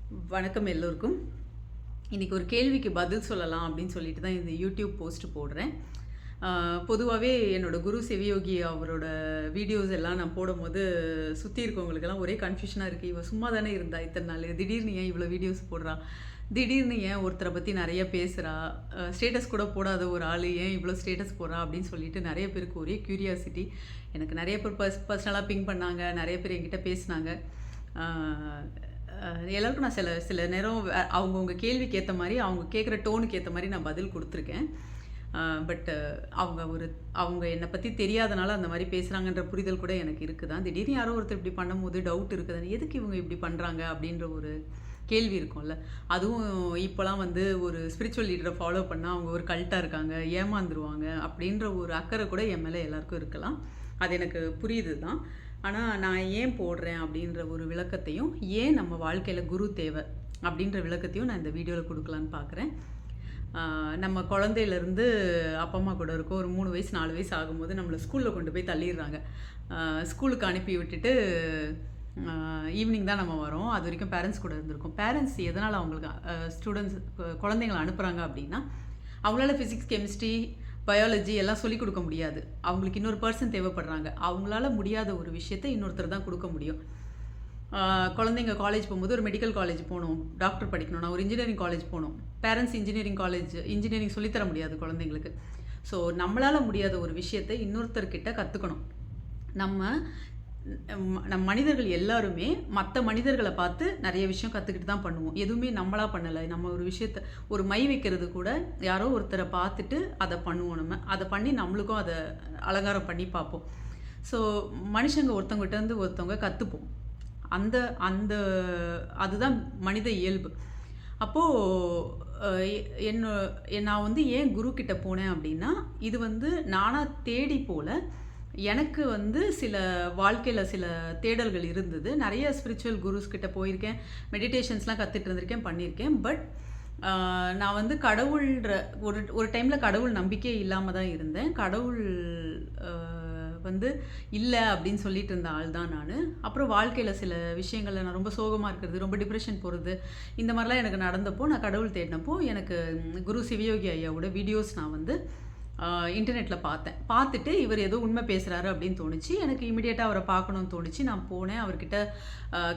வணக்கம் எல்லோருக்கும். இன்னைக்கு ஒரு கேள்விக்கு பதில் சொல்லலாம் அப்படின்னு சொல்லிட்டு தான் இந்த யூடியூப் போஸ்ட் போடுறேன். பொதுவாகவே என்னோட குரு சிவயோகி அவரோட வீடியோஸ் எல்லாம் நான் போடும்போது சுற்றி இருக்கவங்களுக்கெல்லாம் ஒரே கன்ஃபியூஷனாக இருக்குது. இவ சும்மா தானே இருந்தா இத்தனை நாள், திடீர்னு ஏன் இவ்வளோ வீடியோஸ் போடுறா, திடீர்னு ஏன் ஒருத்தரை பற்றி நிறைய பேசுகிறா, ஸ்டேட்டஸ் கூட போடாத ஒரு ஆள் ஏன் இவ்வளோ ஸ்டேட்டஸ் போடுறா அப்படின்னு சொல்லிட்டு நிறைய பேருக்கு ஒரே க்யூரியாசிட்டி. எனக்கு நிறைய பேர் பர்சனலாக பிங் பண்ணாங்க, நிறைய பேர் என்கிட்ட பேசினாங்க. எல்லாருக்கும் நான் சில சில நேரம் அவங்கவுங்க கேள்விக்கு ஏற்ற மாதிரி, அவங்க கேட்குற டோனுக்கு ஏற்ற மாதிரி நான் பதில் கொடுத்துருக்கேன். பட் அவங்க என்னை பற்றி தெரியாதனால அந்த மாதிரி பேசுகிறாங்கன்ற புரிதல் கூட எனக்கு இருக்குது தான். திடீர்னு யாரோ ஒருத்தர் இப்படி பண்ணும்போது டவுட் இருக்குது, எதுக்கு இவங்க இப்படி பண்ணுறாங்க அப்படின்ற ஒரு கேள்வி இருக்கும்ல. அதுவும் இப்போலாம் ஒரு ஸ்பிரிச்சுவல் லீடரை ஃபாலோ பண்ணால் அவங்க ஒரு கல்ட்டாக இருக்காங்க, ஏமாந்துருவாங்க அப்படின்ற ஒரு அக்கறை கூட என் மேலே எல்லாருக்கும் இருக்கலாம். அது எனக்கு புரியுது தான். ஆனால் நான் ஏன் போடுறேன் அப்படின்ற ஒரு விளக்கத்தையும், ஏன் நம்ம வாழ்க்கையில் குரு தேவை அப்படின்ற விளக்கத்தையும் நான் இந்த வீடியோவில் கொடுக்கலான்னு பார்க்குறேன். நம்ம குழந்தையிலேருந்து அப்பா அம்மா கூட இருக்கோம். ஒரு 3 வயசு 4 வயசு ஆகும்போது நம்மளை ஸ்கூலில் கொண்டு போய் தள்ளிடுறாங்க. ஸ்கூலுக்கு அனுப்பி விட்டுட்டு ஈவினிங் தான் நம்ம வரோம். அது வரைக்கும் பேரண்ட்ஸ் கூட இருந்திருக்கோம். பேரண்ட்ஸ் எதனால் அவங்களுக்கு ஸ்டூடெண்ட்ஸ் குழந்தைங்களை அனுப்புகிறாங்க அப்படின்னா, அவங்களால ஃபிசிக்ஸ், கெமிஸ்ட்ரி, பயாலஜி எல்லாம் சொல்லிக் கொடுக்க முடியாது. அவங்களுக்கு இன்னொரு பர்சன் தேவைப்படுறாங்க. அவங்களால முடியாத ஒரு விஷயத்தை இன்னொருத்தர் தான் கொடுக்க முடியும். குழந்தைங்க காலேஜ் போகும்போது ஒரு மெடிக்கல் காலேஜ் போகணும், டாக்டர் படிக்கணும், நான் ஒரு இன்ஜினியரிங் காலேஜ் போகணும். பேரண்ட்ஸ் இன்ஜினியரிங் சொல்லித்தர முடியாது குழந்தைங்களுக்கு. ஸோ நம்மளால் முடியாத ஒரு விஷயத்தை இன்னொருத்தர்கிட்ட கற்றுக்கணும். நம்ம மனிதர்கள் எல்லாருமே மற்ற மனிதர்களை பார்த்து நிறைய விஷயம் கற்றுக்கிட்டு தான் பண்ணுவோம். எதுவுமே நம்மளாக பண்ணலை. நம்ம ஒரு விஷயத்தை, ஒரு மை வைக்கிறது கூட யாரோ ஒருத்தரை பார்த்துட்டு அதை பண்ணுவோம். நம்ம அதை பண்ணி நம்மளுக்கும் அதை அலங்காரம் பண்ணி பார்ப்போம். ஸோ மனுஷங்க ஒருத்தவங்ககிட்ட ஒருத்தவங்க கற்றுப்போம். அந்த அந்த அதுதான் மனித இயல்பு. அப்போது நான் ஏன் குரு கிட்ட போனேன் அப்படின்னா, இது நானாக தேடி போல, எனக்கு சில வாழ்க்கையில் சில தேடல்கள் இருந்தது. நிறைய ஸ்பிரிச்சுவல் குருஸ் கிட்ட போயிருக்கேன், மெடிடேஷன்ஸ்லாம் கற்றுட்டு இருந்திருக்கேன், பண்ணியிருக்கேன். பட் நான் கடவுள்ன்ற ஒரு டைமில் கடவுள் நம்பிக்கை இல்லாமல் தான் இருந்தேன். கடவுள் இல்லை அப்படின்னு சொல்லிட்டு இருந்த ஆள் தான் நான். அப்புறம் வாழ்க்கையில் சில விஷயங்களில் நான் ரொம்ப சோகமாக இருக்கிறது, ரொம்ப டிப்ரெஷன் போகிறது, இந்த மாதிரிலாம் எனக்கு நடந்தப்போ நான் கடவுள் தேடினப்போ எனக்கு குரு சிவயோகி ஐயாவோட வீடியோஸ் நான் இன்டர்நெட்டில் பார்த்துட்டு இவர் ஏதோ உண்மை பேசுகிறாரு அப்படின்னு தோணுச்சு. எனக்கு இமிடியேட்டாக அவரை பார்க்கணும்னு தோணுச்சு. நான் போனேன், அவர்கிட்ட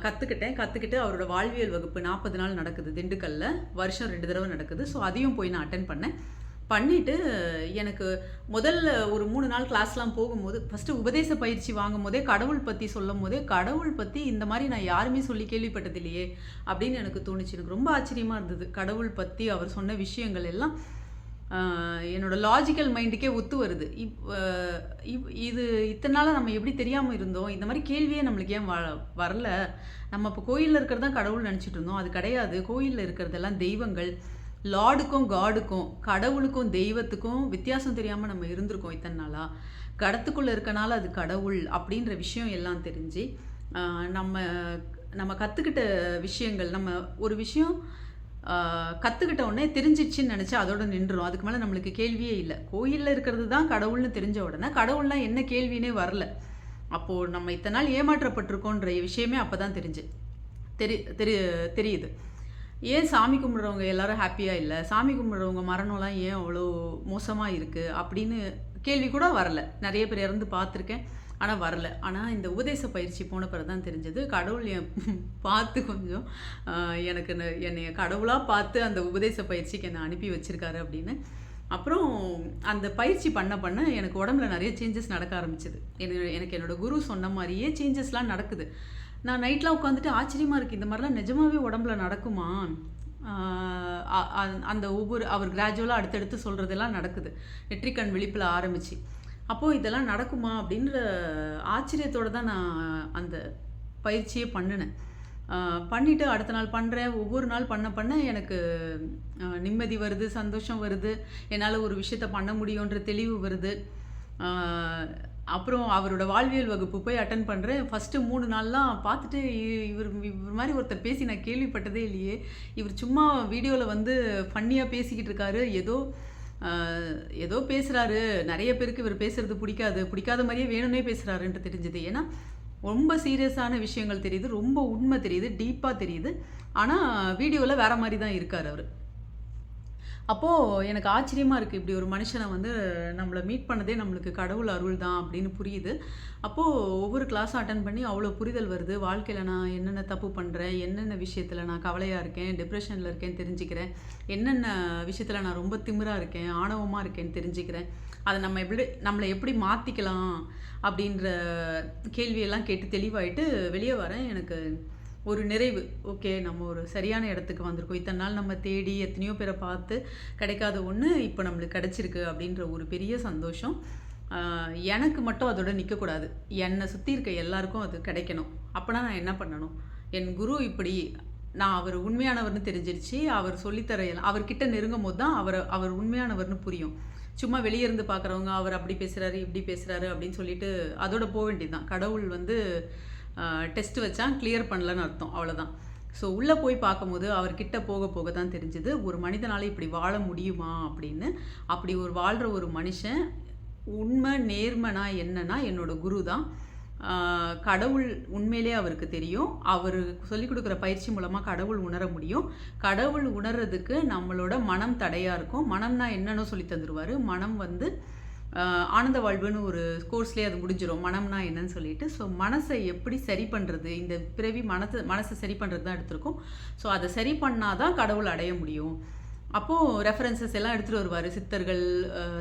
கற்றுக்கிட்டு அவரோட வாழ்வியல் வகுப்பு 40 நாள் நடக்குது திண்டுக்கல்லில், வருஷம் 2 தடவை நடக்குது. ஸோ அதையும் போய் நான் அட்டென்ட் பண்ணிவிட்டு எனக்கு முதல்ல ஒரு 3 நாள் கிளாஸ்லாம் போகும்போது, ஃபஸ்ட்டு உபதேச பயிற்சி வாங்கும் போதே கடவுள் பற்றி சொல்லும் போதே, கடவுள் பற்றி இந்த மாதிரி நான் யாருமே சொல்லி கேள்விப்பட்டது இல்லையே அப்படின்னு எனக்கு தோணுச்சு. எனக்கு ரொம்ப ஆச்சரியமாக இருந்தது. கடவுள் பற்றி அவர் சொன்ன விஷயங்கள் எல்லாம் என்னோட லாஜிக்கல் மைண்டுக்கே ஒத்து வருது. இது இத்தனை நாளாக நம்ம எப்படி தெரியாமல் இருந்தோம், இந்த மாதிரி கேள்வியே நம்மளுக்கு ஏன் வரல, நம்ம இப்போ கோயிலில் இருக்கிறது தான் கடவுள் நினச்சிட்டு இருந்தோம். அது கிடையாது. கோயிலில் இருக்கிறதெல்லாம் தெய்வங்கள். லார்டுக்கும் காடுக்கும், கடவுளுக்கும் தெய்வத்துக்கும் வித்தியாசம் தெரியாமல் நம்ம இருந்திருக்கோம் இத்தனை நாளாக. கடத்துக்குள்ளே இருக்கனால அது கடவுள் அப்படின்ற விஷயம் எல்லாம் தெரிஞ்சு, நம்ம கற்றுக்கிட்ட விஷயங்கள், நம்ம ஒரு விஷயம் கற்றுக்கிட்ட உடனே தெரிஞ்சிடுச்சின்னு நினச்சா அதோட நின்றுடும். அதுக்கு மேலே நம்மளுக்கு கேள்வியே இல்லை. கோயிலில் இருக்கிறது தான் கடவுள்னு தெரிஞ்ச உடனே கடவுள்லாம் என்ன கேள்வினே வரல. அப்போது நம்ம இத்தனை நாள் ஏமாற்றப்பட்டிருக்கோன்ற விஷயமே அப்போ தான் தெரியுது. ஏன் சாமி கும்பிட்றவங்க எல்லாரும் ஹாப்பியாக இல்லை, சாமி கும்பிட்றவங்க மரணம்லாம் ஏன் அவ்வளோ மோசமாக இருக்குது அப்படின்னு கேள்வி கூட வரல. நிறைய பேர் இறந்து பார்த்துருக்கேன், ஆனால் வரல. ஆனால் இந்த உபதேச பயிற்சி போன பிறகு தான் தெரிஞ்சது, கடவுள் பார்த்து கொஞ்சம் என்னை கடவுளாக பார்த்து அந்த உபதேச பயிற்சிக்கு என்னை அனுப்பி வச்சுருக்காரு அப்படின்னு. அப்புறம் அந்த பயிற்சி பண்ண எனக்கு உடம்புல நிறைய சேஞ்சஸ் நடக்க ஆரம்பிச்சிது. எனக்கு என்னோடய குரு சொன்ன மாதிரியே சேஞ்சஸ்லாம் நடக்குது. நான் நைட்லாம் உட்காந்துட்டு ஆச்சரியமாக இருக்குது, இந்த மாதிரிலாம் நிஜமாகவே உடம்புல நடக்குமா, அந்த அவர் கிராஜுவலாக அடுத்தடுத்து சொல்கிறதெல்லாம் நடக்குது. நெற்றிக்கண் விழிப்பில் ஆரம்பிச்சு, அப்போது இதெல்லாம் நடக்குமா அப்படின்ற ஆச்சரியத்தோடு தான் நான் அந்த பயிற்சியே பண்ணினேன். பண்ணிவிட்டு அடுத்த நாள் பண்ணுறேன். ஒவ்வொரு நாள் பண்ண எனக்கு நிம்மதி வருது, சந்தோஷம் வருது, என்னால் ஒரு விஷயத்த பண்ண முடியுன்ற தெளிவு வருது. அப்புறம் அவரோட வாழ்வியல் வகுப்பு போய் அட்டன் பண்ணுறேன். ஃபஸ்ட்டு 3 நாள்லாம் பார்த்துட்டு, இவர் மாதிரி ஒருத்தர் பேசி நான் கேள்விப்பட்டதே இல்லையே, இவர் சும்மா வீடியோவில் ஃபன்னியாக பேசிக்கிட்டு இருக்காரு, ஏதோ பேசுகிறாரு, நிறைய பேருக்கு இவர் பேசுகிறது பிடிக்காத மாதிரியே வேணும்னே பேசுகிறாருன்ட்டு தெரிஞ்சுது. ஏன்னா ரொம்ப சீரியஸான விஷயங்கள் தெரியுது, ரொம்ப உண்மை தெரியுது, டீப்பாக தெரியுது. ஆனால் வீடியோவில் வேறு மாதிரி தான் இருக்கார் அவர். அப்போது எனக்கு ஆச்சரியமாக இருக்குது, இப்படி ஒரு மனுஷனை வந்து நம்மளை மீட் பண்ணதே நம்மளுக்கு கடவுள் அருள் தான் அப்படின்னு புரியுது. அப்போது ஒவ்வொரு கிளாஸும் அட்டன் பண்ணி அவ்வளோ புரிதல் வருது. வாழ்க்கையில் நான் என்னென்ன தப்பு பண்ணுறேன், என்னென்ன விஷயத்தில் நான் கவலையாக இருக்கேன், டிப்ரெஷனில் இருக்கேன்னு தெரிஞ்சுக்கிறேன், என்னென்ன விஷயத்தில் நான் ரொம்ப திமிராக இருக்கேன், ஆணவமாக இருக்கேன்னு தெரிஞ்சுக்கிறேன், அதை நம்மளை எப்படி மாற்றிக்கலாம் அப்படின்ற கேள்வியெல்லாம் கேட்டு தெளிவாயிட்டு வெளியே வரேன். எனக்கு ஒரு நிறைவு. ஓகே, நம்ம ஒரு சரியான இடத்துக்கு வந்திருக்கோம். இத்தனை நாள் நம்ம தேடி எத்தனையோ பேரை பார்த்து கிடைக்காத ஒன்று இப்போ நம்மளுக்கு கிடச்சிருக்கு அப்படின்ற ஒரு பெரிய சந்தோஷம். எனக்கு மட்டும் அதோட நிற்கக்கூடாது, என்னை சுற்றி இருக்க எல்லாருக்கும் அது கிடைக்கணும். அப்போனா நான் என்ன பண்ணணும்? என் குரு இப்படி நான் அவர் உண்மையானவர்னு தெரிஞ்சிருச்சு. அவர் சொல்லித்தர அவர்கிட்ட நெருங்கும் போது தான் அவர் உண்மையானவர்னு புரியும். சும்மா வெளியே இருந்து பார்க்குறவங்க அவர் அப்படி பேசுகிறாரு இப்படி பேசுகிறாரு அப்படின்னு சொல்லிட்டு அதோட போக வேண்டியது தான். கடவுள் வந்து டெஸ்ட் வச்சா கிளியர் பண்ணலன்னு அர்த்தம், அவ்வளோதான். ஸோ உள்ளே போய் பார்க்கும்போது அவர்கிட்ட போக போக தான் தெரிஞ்சுது ஒரு மனிதனால் இப்படி வாழ முடியுமா அப்படின்னு. அப்படி ஒரு வாழ்கிற ஒரு மனுஷன் உண்மை நேர்மைனா என்னன்னா என்னோட குரு தான். கடவுள் உண்மையிலே அவருக்கு தெரியும். அவர் சொல்லிக் கொடுக்குற பயிற்சி மூலமாக கடவுள் உணர முடியும். கடவுள் உணர்றதுக்கு நம்மளோட மனம் தடையாக இருக்கும். மனம்னா என்னன்னு சொல்லி தந்துடுவார். மனம் வந்து ஆனந்த வாழ்வுன்னு ஒரு கோர்ஸ்லேயே அது முடிஞ்சிடும், மனம்னா என்னன்னு சொல்லிட்டு. ஸோ மனசை எப்படி சரி பண்ணுறது, இந்த பிறவி மனசை சரி பண்ணுறது தான் எடுத்திருக்கோம். ஸோ அதை சரி பண்ணால் தான் கடவுள் அடைய முடியும். அப்போது ரெஃபரன்சஸ் எல்லாம் எடுத்துகிட்டு வருவார். சித்தர்கள்,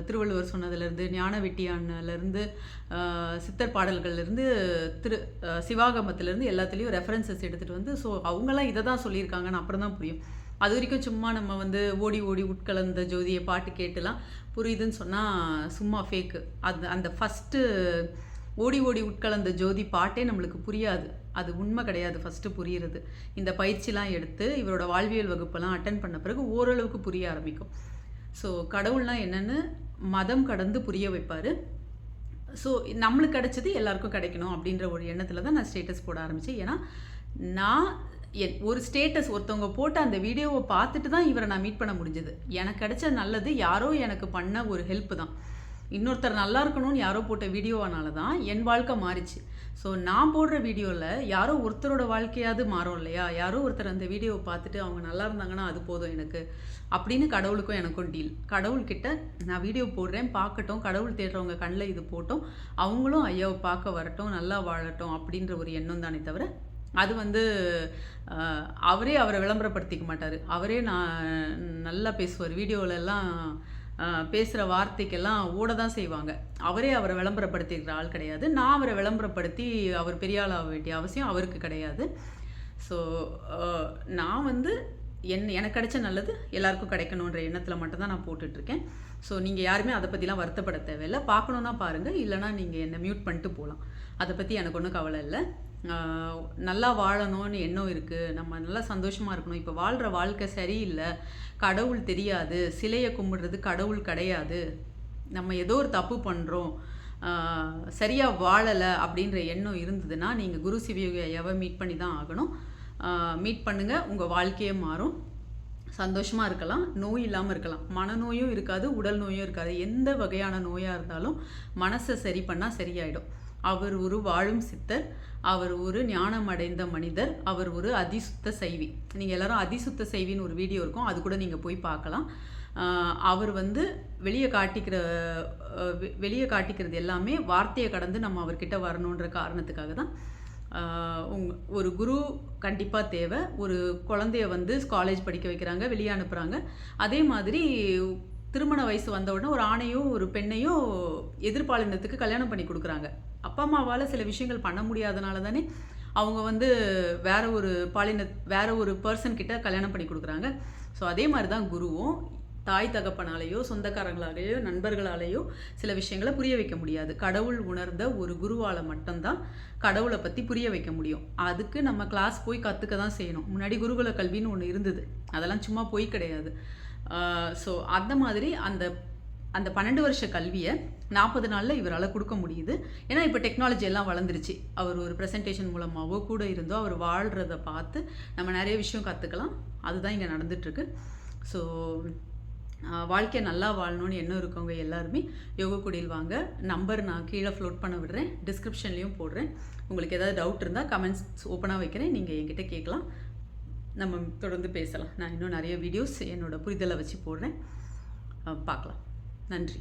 திருவள்ளுவர் சொன்னதுலேருந்து, ஞான வெட்டியான்லேருந்து, சித்தர் பாடல்கள்லேருந்து, சிவாகமத்திலேருந்து எல்லாத்துலேயும் ரெஃபரன்சஸ் எடுத்துகிட்டு வந்து, ஸோ அவங்களாம் இதை தான் சொல்லியிருக்காங்கன்னு அப்புறம் தான் புரியும். அது வரைக்கும் சும்மா நம்ம வந்து ஓடி ஓடி உட்கலந்த ஜோதியை பாட்டு கேட்டுலாம் புரியுதுன்னு சொன்னால் சும்மா ஃபேக்கு. அந்த ஃபஸ்ட்டு ஓடி ஓடி உட்கலந்த ஜோதி பாட்டே நம்மளுக்கு புரியாது, அது உண்மை கிடையாது. ஃபஸ்ட்டு புரிகிறது இந்த பயிற்சிலாம் எடுத்து இவரோட வாழ்வியல் வகுப்பெல்லாம் அட்டன் பண்ண பிறகு ஓரளவுக்கு புரிய ஆரம்பிக்கும். ஸோ கடவுள்னால் என்னென்னு மதம் கடந்து புரிய வைப்பார். ஸோ நம்மளுக்கு கிடைச்சது எல்லாருக்கும் கிடைக்கணும் அப்படின்ற ஒரு எண்ணத்தில் தான் நான் ஸ்டேட்டஸ் போட ஆரம்பித்தேன். ஏன்னா நான் ஒரு ஸ்டேட்டஸ் ஒருத்தவங்க போட்ட அந்த வீடியோவை பார்த்துட்டு தான் இவரை நான் மீட் பண்ண முடிஞ்சது. எனக்கு கிடைச்ச நல்லது யாரோ எனக்கு பண்ண ஒரு ஹெல்ப் தான். இன்னொருத்தர் நல்லா இருக்கணும்னு யாரோ போட்ட வீடியோவானால தான் என் வாழ்க்கை மாறிச்சு. ஸோ நான் போடுற வீடியோவில் யாரோ ஒருத்தரோட வாழ்க்கையாவது மாறும் இல்லையா? யாரோ ஒருத்தர் அந்த வீடியோவை பார்த்துட்டு அவங்க நல்லா இருந்தாங்கன்னா அது போதும் எனக்கு அப்படின்னு கடவுளுக்கும் எனக்கும் டீல். கடவுள்கிட்ட நான் வீடியோ போடுறேன், பார்க்கட்டும், கடவுள் தேடுறவங்க கண்ணில் இது போட்டோம், அவங்களும் ஐயாவை பார்க்க வரட்டும், நல்லா வாழட்டும் அப்படின்ற ஒரு எண்ணம் தானே தவிர அது வந்து அவரை விளம்பரப்படுத்திக்க மாட்டார். அவரே நான் நல்லா பேசுவார். வீடியோவிலெல்லாம் பேசுகிற வார்த்தைக்கெல்லாம் ஓட தான் செய்வாங்க. அவரை விளம்பரப்படுத்திக்கிற ஆள் கிடையாது. நான் அவரை விளம்பரப்படுத்தி அவர் பெரிய ஆள் ஆக வேண்டிய அவசியம் அவருக்கு கிடையாது. ஸோ நான் வந்து எனக்கு கிடைச்ச நல்லது எல்லாருக்கும் கிடைக்கணுன்ற எண்ணத்தில் மட்டும்தான் நான் போட்டுட்ருக்கேன். ஸோ நீங்கள் யாருமே அதை பற்றிலாம் வருத்தப்பட தேவையில்லை. பார்க்கணுன்னா பாருங்கள், இல்லைனா நீங்கள் என்னை மியூட் பண்ணிட்டு போகலாம். அதை பற்றி எனக்கு ஒன்றும் கவலை இல்லை. நல்லா வாழணும்னு எண்ணம் இருக்குது, நம்ம நல்லா சந்தோஷமாக இருக்கணும். இப்போ வாழ்கிற வாழ்க்கை சரியில்லை, கடவுள் தெரியாது, சிலையை கும்பிடுறது கடவுள் கிடையாது, நம்ம ஏதோ ஒரு தப்பு பண்ணுறோம், சரியாக வாழலை அப்படின்ற எண்ணம் இருந்ததுன்னா நீங்கள் குரு சிவயோகி ஐயாவை மீட் பண்ணி தான் ஆகணும். மீட் பண்ணுங்கள், உங்கள் வாழ்க்கையே மாறும். சந்தோஷமாக இருக்கலாம், நோய் இல்லாமல் இருக்கலாம். மனநோயும் இருக்காது, உடல் நோயும் இருக்காது. எந்த வகையான நோயாக இருந்தாலும் மனசை சரி பண்ணால் சரியாயிடும். அவர் ஒரு வாழும் சித்தர், அவர் ஒரு ஞானம் அடைந்த மனிதர், அவர் ஒரு அதிசுத்த சைவி. நீங்கள் எல்லாரும் அதிசுத்த சைவின்னு ஒரு வீடியோ இருக்கும், அது கூட நீங்கள் போய் பார்க்கலாம். அவர் வந்து வெளியே காட்டிக்கிறது எல்லாமே வார்த்தையை கடந்து நம்ம அவர்கிட்ட வரணுன்ற காரணத்துக்காக தான். ஒரு குரு கண்டிப்பாக தேவை. ஒரு குழந்தைய வந்து காலேஜ் படிக்க வைக்கிறாங்க, வெளியே அனுப்புகிறாங்க. அதே மாதிரி திருமண வயசு வந்த உடனே ஒரு ஆணையோ ஒரு பெண்ணையோ எதிர்பாலினத்துக்கு கல்யாணம் பண்ணி கொடுக்குறாங்க. அப்பா அம்மாவால் சில விஷயங்கள் பண்ண முடியாதனால தானே அவங்க வந்து வேற ஒரு பர்சன் கிட்ட கல்யாணம் பண்ணி கொடுக்குறாங்க. ஸோ அதே மாதிரி தான் குருவும் தாய் தகப்பனாலேயோ சொந்தக்காரங்களாலேயோ நண்பர்களாலேயோ சில விஷயங்களை புரிய வைக்க முடியாது. கடவுள் உணர்ந்த ஒரு குருவால் மட்டும்தான் கடவுளை பற்றி புரிய வைக்க முடியும். அதுக்கு நம்ம கிளாஸ் போய் கற்றுக்க தான் செய்யணும். முன்னாடி குருகுல கல்வின்னு ஒன்று இருந்தது, அதெல்லாம் சும்மா போய் கிடையாது. ஸோ அந்த மாதிரி அந்த 12 வருஷ கல்வியை 40 நாளில் இவரால் கொடுக்க முடியுது. ஏன்னா இப்போ டெக்னாலஜி எல்லாம் வளர்ந்துருச்சு. அவர் ஒரு ப்ரெசன்டேஷன் மூலமாகவோ கூட இருந்தோ அவர் வாழ்கிறத பார்த்து நம்ம நிறைய விஷயம் கற்றுக்கலாம். அதுதான் இங்கே நடந்துகிட்ருக்கு. ஸோ வாழ்க்கையை நல்லா வாழணும்னு எண்ணம் இருக்கவங்க எல்லாருமே யோக குடில் வாங்க. நம்பர் நான் கீழே ஃப்ளோட் பண்ண விடுறேன், டிஸ்கிரிப்ஷன்லேயும் போடுறேன். உங்களுக்கு ஏதாவது டவுட் இருந்தால் கமெண்ட்ஸ் ஓப்பனாக வைக்கிறேன், நீங்கள் என்கிட்ட கேட்கலாம். நம்ம தொடர்ந்து பேசலாம். நான் இன்னும் நிறைய வீடியோஸ் என்னோடய புரிதலை வச்சு போடுறேன், பார்க்கலாம். நன்றி.